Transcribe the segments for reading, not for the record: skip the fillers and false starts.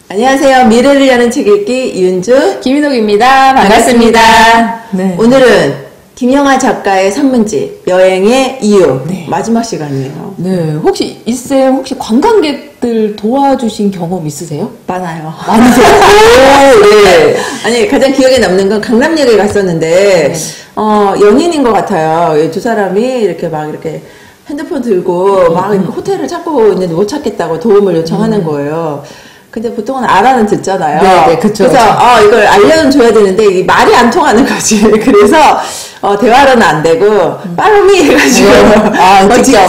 안녕하세요. 미래를 여는 책 읽기 윤주 김인옥입니다. 반갑습니다. 네. 오늘은 김영하 작가의 산문집 여행의 이유 마지막 시간이에요. 네, 혹시 관광객들 도와주신 경험 있으세요? 많아요. 많으세요? 네. 아니 가장 기억에 남는 건 강남역에 갔었는데 연인인 것 같아요. 두 사람이 이렇게 막 이렇게 핸드폰 들고 막 호텔을 찾고 있는데 못 찾겠다고 도움을 요청하는 거예요. 근데 보통은 알아는 듣잖아요. 네, 그쵸. 그래서 이걸 알려줘야 되는데 이 말이 안 통하는 거지. 그래서 대화로는 안 되고 빠르미 해가지고 직접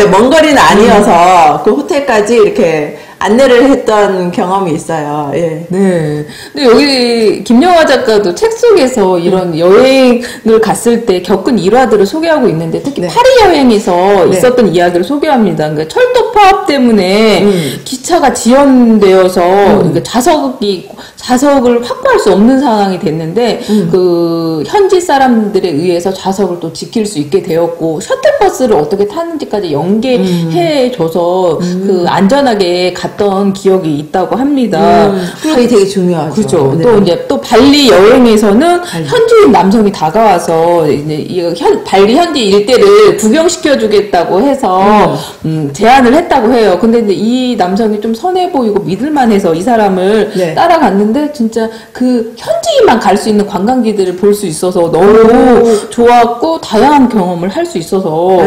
먼 거리는 아니어서 그 호텔까지 이렇게 안내를 했던 경험이 있어요. 예. 네. 근데 여기 김영하 작가도 책 속에서 이런 여행을 갔을 때 겪은 일화들을 소개하고 있는데 특히 파리 여행에서 있었던 이야기를 소개합니다. 그러니까 철도 파업 때문에 기차가 지연되어서 그러니까 좌석을 확보할 수 없는 상황이 됐는데 그 현지 사람들에 의해서 좌석을 또 지킬 수 있게 되었고 셔틀버스를 어떻게 타는지까지 연계해줘서 그 안전하게 갔던 기억이 있다고 합니다. 그게 되게 중요하죠. 그죠. 네. 또 이제 또 발리 여행에서는 현지인 남성이 다가와서 이제 발리 현지 일대를 구경시켜주겠다고 해서 제안을 했다고 해요. 근데 이제 이 남성이 좀 선해 보이고 믿을만해서 이 사람을 따라갔는데 진짜 그 현지인만 갈 수 있는 관광지들을 볼 수 있어서 너무 좋았고 다양한 경험을 할 수 있어서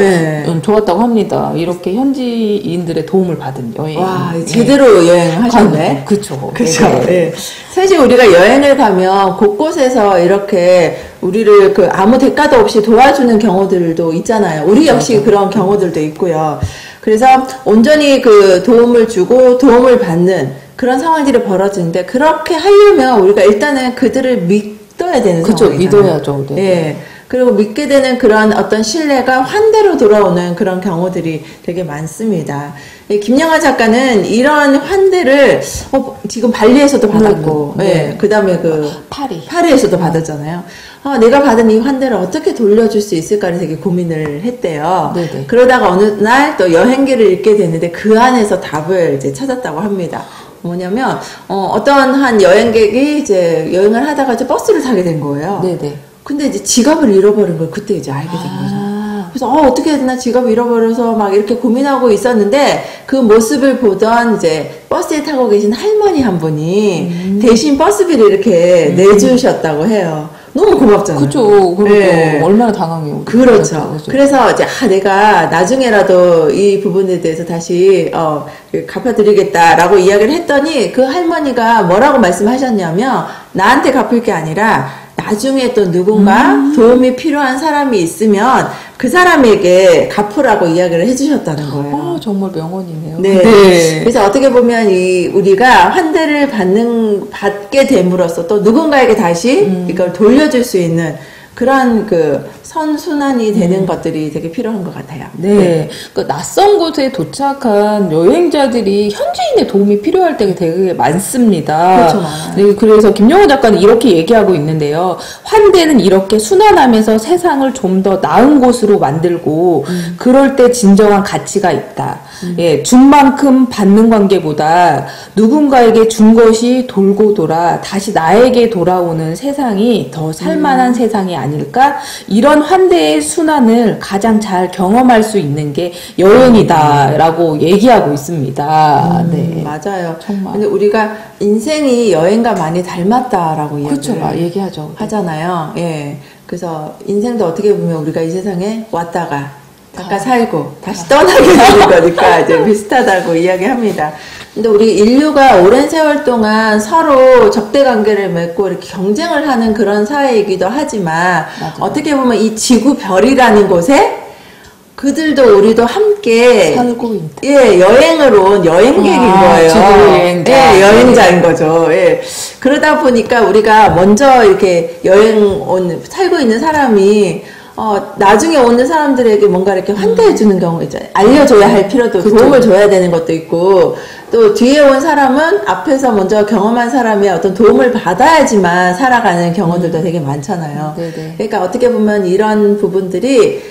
좋았다고 합니다. 이렇게 현지인들의 도움을 받은 여행. 와, 제대로 여행하셨네. 그쵸. 그쵸. 네. 사실 우리가 여행을 가면 곳곳에서 이렇게 우리를 아무 대가도 없이 도와주는 경우들도 있잖아요. 우리 역시 그런 경우들도 있고요. 그래서 온전히 도움을 주고 도움을 받는 그런 상황들이 벌어지는데 그렇게 하려면 우리가 일단은 그들을 믿어야 되는 그쵸, 상황이잖아요. 믿어야죠. 네. 예. 그리고 믿게 되는 그런 어떤 신뢰가 환대로 돌아오는 그런 경우들이 되게 많습니다. 김영하 작가는 이런 환대를 지금 발리에서도 받았고, 그 다음에 파리에서도 받았잖아요. 내가 받은 이 환대를 어떻게 돌려줄 수 있을까를 되게 고민을 했대요. 네네. 그러다가 어느 날 또 여행기를 읽게 됐는데 그 안에서 답을 이제 찾았다고 합니다. 뭐냐면 어떤 한 여행객이 이제 여행을 하다가 이제 버스를 타게 된 거예요. 네네. 근데 이제 지갑을 잃어버린 걸 그때 이제 알게 된 거죠. 그래서 어떻게 해야 되나 지갑을 잃어버려서 막 이렇게 고민하고 있었는데 그 모습을 보던 이제 버스에 타고 계신 할머니 한 분이 대신 버스비를 이렇게 내주셨다고 해요. 너무 고맙잖아요. 그죠. 얼마나 당황해요. 그렇죠. 그래서 이제 내가 나중에라도 이 부분에 대해서 다시 갚아드리겠다라고 이야기를 했더니 그 할머니가 뭐라고 말씀하셨냐면 나한테 갚을 게 아니라 나중에 또 누군가 도움이 필요한 사람이 있으면 그 사람에게 갚으라고 이야기를 해주셨다는 거예요. 정말 명언이네요. 네. 그래서 어떻게 보면 우리가 환대를 받게 됨으로써 또 누군가에게 다시 이걸 돌려줄 수 있는 그런 선순환이 되는 것들이 되게 필요한 것 같아요. 네. 그러니까 낯선 곳에 도착한 여행자들이 현지인의 도움이 필요할 때가 되게 많습니다. 그렇죠, 많아요. 네, 그래서 김영하 작가는 이렇게 얘기하고 있는데요. 환대는 이렇게 순환하면서 세상을 좀 더 나은 곳으로 만들고 그럴 때 진정한 가치가 있다. 준 만큼 받는 관계보다 누군가에게 준 것이 돌고 돌아 다시 나에게 돌아오는 세상이 더 살만한 세상이 아닐까? 이런 환대의 순환을 가장 잘 경험할 수 있는 게 여행이다라고 얘기하고 있습니다. 네, 맞아요. 정말. 근데 우리가 인생이 여행과 많이 닮았다라고 얘기하죠. 하잖아요. 예. 그래서 인생도 어떻게 보면 우리가 이 세상에 왔다가 잠깐 살고 다시 떠나게 되는 거니까 이제 비슷하다고 이야기합니다. 근데 우리 인류가 오랜 세월 동안 서로 적대 관계를 맺고 이렇게 경쟁을 하는 그런 사회이기도 하지만 어떻게 보면 이 지구별이라는 곳에 그들도 우리도 함께 살고 있다. 여행을 온 여행객인 거예요. 지구여행자. 여행자인 거죠. 그러다 보니까 우리가 먼저 이렇게 살고 있는 사람이 나중에 오는 사람들에게 뭔가 이렇게 환대해주는 경우 있잖아요. 알려줘야 할 필요도, 도움을 줘야 되는 것도 있고, 또 뒤에 온 사람은 앞에서 먼저 경험한 사람의 어떤 도움을 받아야지만 살아가는 경우들도 되게 많잖아요. 네네. 그러니까 어떻게 보면 이런 부분들이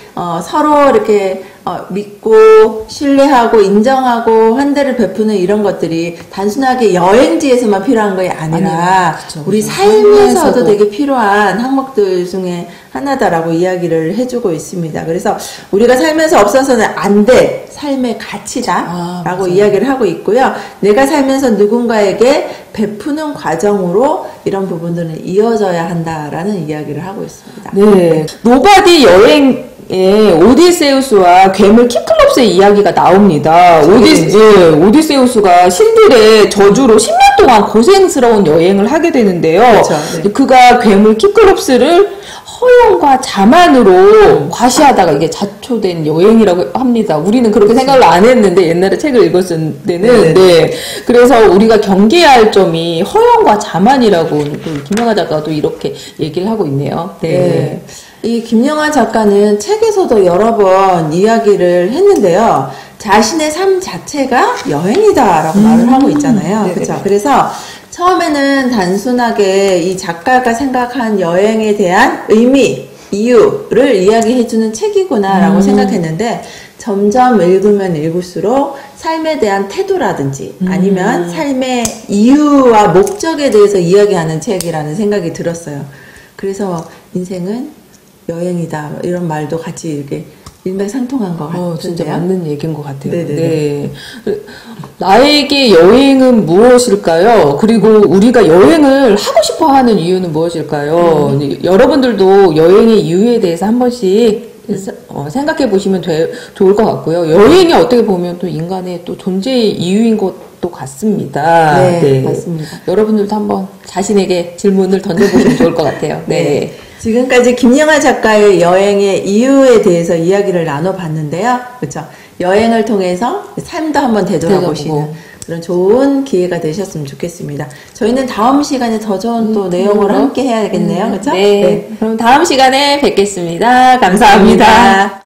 서로 이렇게 믿고 신뢰하고 인정하고 환대를 베푸는 이런 것들이 단순하게 여행지에서만 필요한 것이 아니라 그쵸, 우리 그쵸. 삶에서도 되게 필요한 항목들 중에 하나다라고 이야기를 해주고 있습니다. 그래서 우리가 살면서 없어서는 안 될 삶의 가치다라고 이야기를 하고 있고요. 내가 살면서 누군가에게 베푸는 과정으로 이런 부분들은 이어져야 한다라는 이야기를 하고 있습니다. 네. 노바디 여행 오디세우스와 괴물 키클롭스의 이야기가 나옵니다. 오디세우스가 신들의 저주로 10년 동안 고생스러운 여행을 하게 되는데요. 그렇죠. 네. 그가 괴물 키클롭스를 허영과 자만으로 과시하다가 이게 자초된 여행이라고 합니다. 우리는 그렇게 생각을 안 했는데 옛날에 책을 읽었을 때는 네. 그래서 우리가 경계해야 할 점이 허영과 자만이라고 김영하 작가도 이렇게 얘기를 하고 있네요. 네. 이 김영하 작가는 책에서도 여러 번 이야기를 했는데요. 자신의 삶 자체가 여행이다라고 말을 하고 있잖아요. 그렇죠? 그래서 처음에는 단순하게 이 작가가 생각한 여행에 대한 의미, 이유를 이야기해주는 책이구나라고 생각했는데 점점 읽으면 읽을수록 삶에 대한 태도라든지 아니면 삶의 이유와 목적에 대해서 이야기하는 책이라는 생각이 들었어요. 그래서 인생은 여행이다 이런 말도 같이 이렇게 일맥상통한 것 같은데요. 진짜 맞는 얘기인 것 같아요. 네네네. 네. 나에게 여행은 무엇일까요? 그리고 우리가 여행을 하고 싶어 하는 이유는 무엇일까요? 여러분들도 여행의 이유에 대해서 한 번씩 생각해 보시면 좋을 것 같고요. 여행이 어떻게 보면 또 인간의 또 존재의 이유인 것도 같습니다. 네, 맞습니다. 여러분들도 한번 자신에게 질문을 던져보시면 좋을 것 같아요. 네. 지금까지 김영하 작가의 여행의 이유에 대해서 이야기를 나눠봤는데요. 그렇죠? 여행을 통해서 삶도 한번 되돌아보시는 그런 좋은 기회가 되셨으면 좋겠습니다. 저희는 다음 시간에 더 좋은 또 내용을 함께 해야겠네요. 그렇죠? 네. 그럼 다음 시간에 뵙겠습니다. 감사합니다.